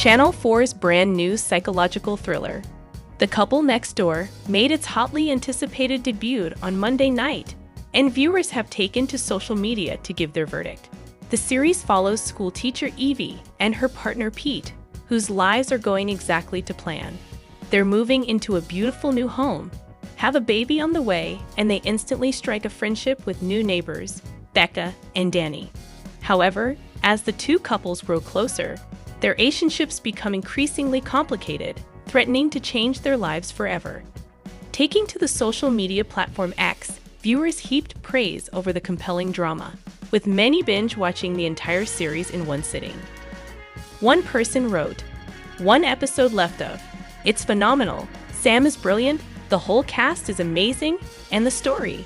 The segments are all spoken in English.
Channel 4's brand new psychological thriller, The Couple Next Door, made its hotly anticipated debut on Monday night, and viewers have taken to social media to give their verdict. The series follows schoolteacher Evie and her partner Pete, whose lives are going exactly to plan. They're moving into a beautiful new home, have a baby on the way, and they instantly strike a friendship with new neighbors, Becca and Danny. However, as the two couples grow closer, their relationships become increasingly complicated, threatening to change their lives forever. Taking to the social media platform X, viewers heaped praise over the compelling drama, with many binge-watching the entire series in one sitting. One person wrote, "One episode left of. It's phenomenal. Sam is brilliant, the whole cast is amazing, and the story.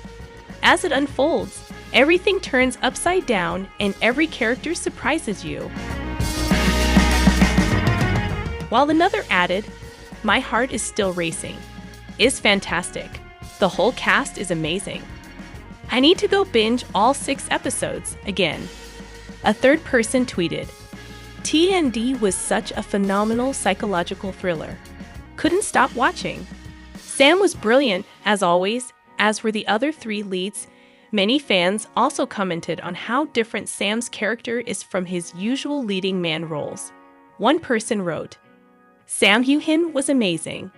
As it unfolds, everything turns upside down and every character surprises you." While another added, "My heart is still racing. It's fantastic. The whole cast is amazing. I need to go binge all 6 episodes again." A third person tweeted, "TND was such a phenomenal psychological thriller. Couldn't stop watching. Sam was brilliant, as always, as were the other 3 leads." Many fans also commented on how different Sam's character is from his usual leading man roles. One person wrote, "Sam Heughan was amazing.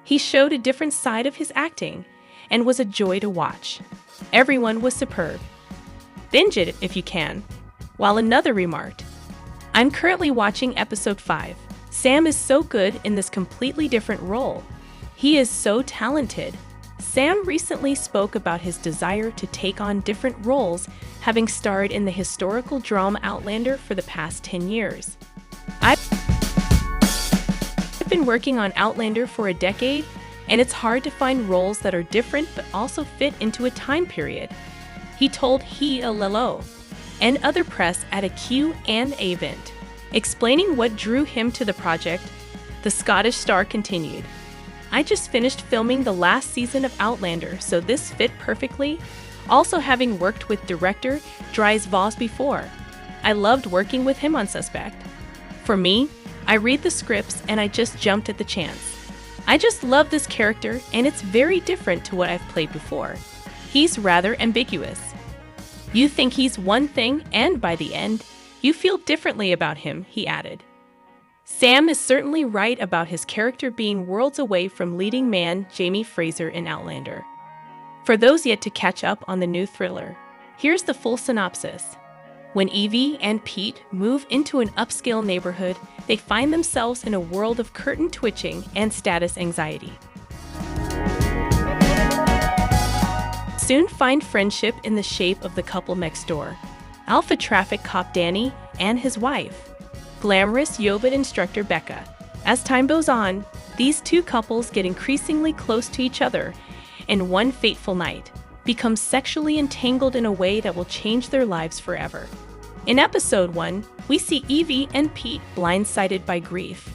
He showed a different side of his acting and was a joy to watch. Everyone was superb. Binge it if you can." While another remarked, "I'm currently watching episode 5. Sam is so good in this completely different role. He is so talented." Sam recently spoke about his desire to take on different roles, having starred in the historical drama Outlander for the past 10 years. "I've been working on Outlander for a decade, and it's hard to find roles that are different but also fit into a time period," he told Heughan and other press at a Q&A event. Explaining what drew him to the project, the Scottish star continued, "I just finished filming the last season of Outlander, so this fit perfectly. Also having worked with director Dries Vos before, I loved working with him on Suspect. For me, I read the scripts and I just jumped at the chance. I just love this character and it's very different to what I've played before. He's rather ambiguous. You think he's one thing and by the end, you feel differently about him," he added. Sam is certainly right about his character being worlds away from leading man Jamie Fraser in Outlander. For those yet to catch up on the new thriller, here's the full synopsis. When Evie and Pete move into an upscale neighborhood, they find themselves in a world of curtain twitching and status anxiety. Soon find friendship in the shape of the couple next door, alpha traffic cop Danny and his wife, glamorous yoga instructor Becca. As time goes on, these two couples get increasingly close to each other, and one fateful night, become sexually entangled in a way that will change their lives forever. In episode 1, we see Evie and Pete blindsided by grief,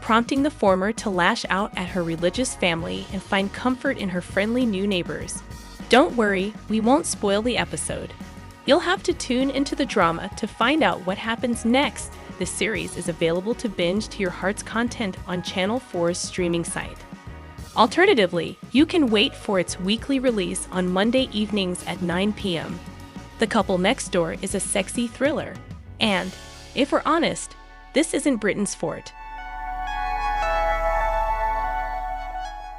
prompting the former to lash out at her religious family and find comfort in her friendly new neighbors. Don't worry, we won't spoil the episode. You'll have to tune into the drama to find out what happens next. This series is available to binge to your heart's content on Channel 4's streaming site. Alternatively, you can wait for its weekly release on Monday evenings at 9 p.m. The Couple Next Door is a sexy thriller, and, if we're honest, this isn't Britain's fort.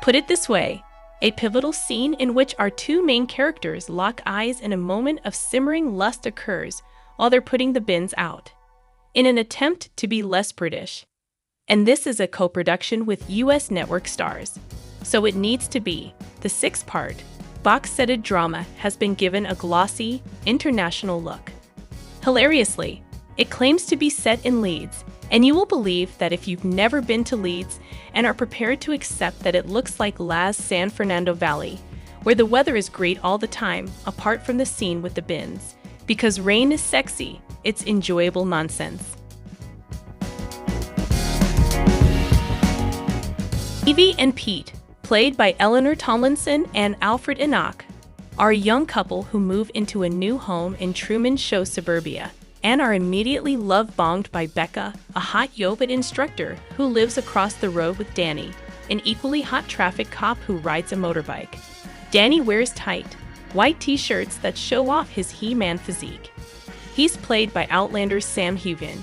Put it this way, a pivotal scene in which our two main characters lock eyes in a moment of simmering lust occurs while they're putting the bins out, in an attempt to be less British. And this is a co-production with US network stars, so it needs to be. The 6-part, box-setted drama has been given a glossy, international look. Hilariously, it claims to be set in Leeds, and you will believe that if you've never been to Leeds and are prepared to accept that it looks like Las San Fernando Valley, where the weather is great all the time, apart from the scene with the bins. Because rain is sexy, it's enjoyable nonsense. Evie and Pete, played by Eleanor Tomlinson and Alfred Enoch, are a young couple who move into a new home in Truman Show suburbia. and are immediately love-bombed by Becca, a hot Yobit instructor who lives across the road with Danny, an equally hot traffic cop who rides a motorbike. Danny wears tight, white t-shirts that show off his He-Man physique. He's played by Outlander's Sam Heughan,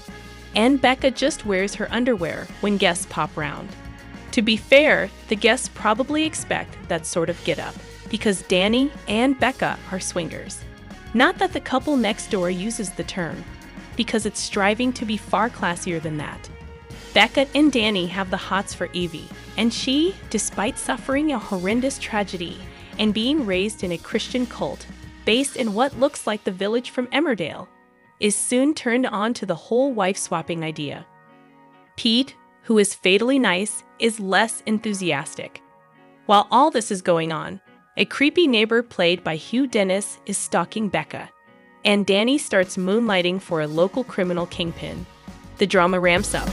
and Becca just wears her underwear when guests pop round. To be fair, the guests probably expect that sort of get-up, because Danny and Becca are swingers. Not that the couple next door uses the term, because it's striving to be far classier than that. Becca and Danny have the hots for Evie, and she, despite suffering a horrendous tragedy and being raised in a Christian cult based in what looks like the village from Emmerdale, is soon turned on to the whole wife-swapping idea. Pete, who is fatally nice, is less enthusiastic. While all this is going on, a creepy neighbor played by Hugh Dennis is stalking Becca, and Danny starts moonlighting for a local criminal kingpin. The drama ramps up.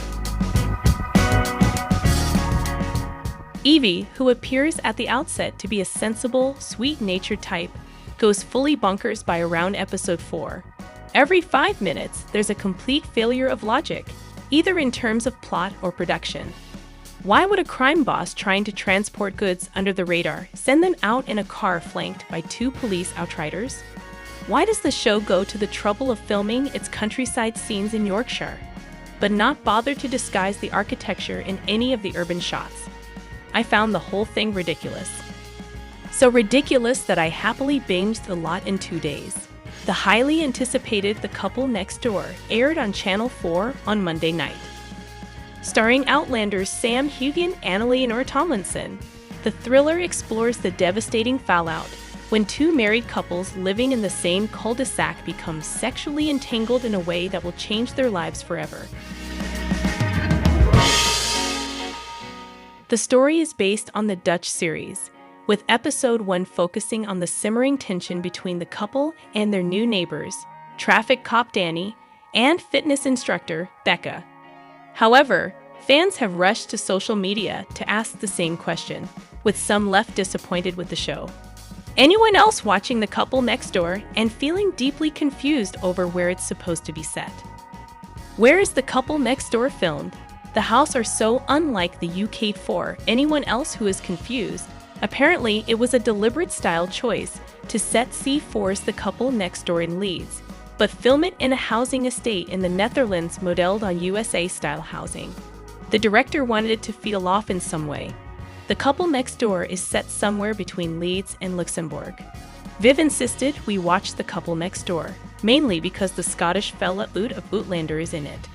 Evie, who appears at the outset to be a sensible, sweet-natured type, goes fully bonkers by around episode 4. Every 5 minutes, there's a complete failure of logic, either in terms of plot or production. Why would a crime boss trying to transport goods under the radar send them out in a car flanked by 2 police outriders? Why does the show go to the trouble of filming its countryside scenes in Yorkshire, but not bother to disguise the architecture in any of the urban shots? I found the whole thing ridiculous. So ridiculous that I happily binged the lot in 2 days. The highly anticipated The Couple Next Door aired on Channel 4 on Monday night. Starring Outlander's Sam Heughan and Leonora Tomlinson, the thriller explores the devastating fallout when 2 married couples living in the same cul-de-sac become sexually entangled in a way that will change their lives forever. The story is based on the Dutch series, with episode 1 focusing on the simmering tension between the couple and their new neighbors, traffic cop Danny and fitness instructor Becca. However, fans have rushed to social media to ask the same question, with some left disappointed with the show. Anyone else watching The Couple Next Door and feeling deeply confused over where it's supposed to be set? Where is The Couple Next Door filmed? The house are so unlike the UK for anyone else who is confused. Apparently, it was a deliberate style choice to set C4's The Couple Next Door in Leeds, but film it in a housing estate in the Netherlands modeled on USA-style housing. The director wanted it to feel off in some way. The Couple Next Door is set somewhere between Leeds and Luxembourg. Viv insisted we watch The Couple Next Door, mainly because the Scottish fella Oot of Outlander is in it.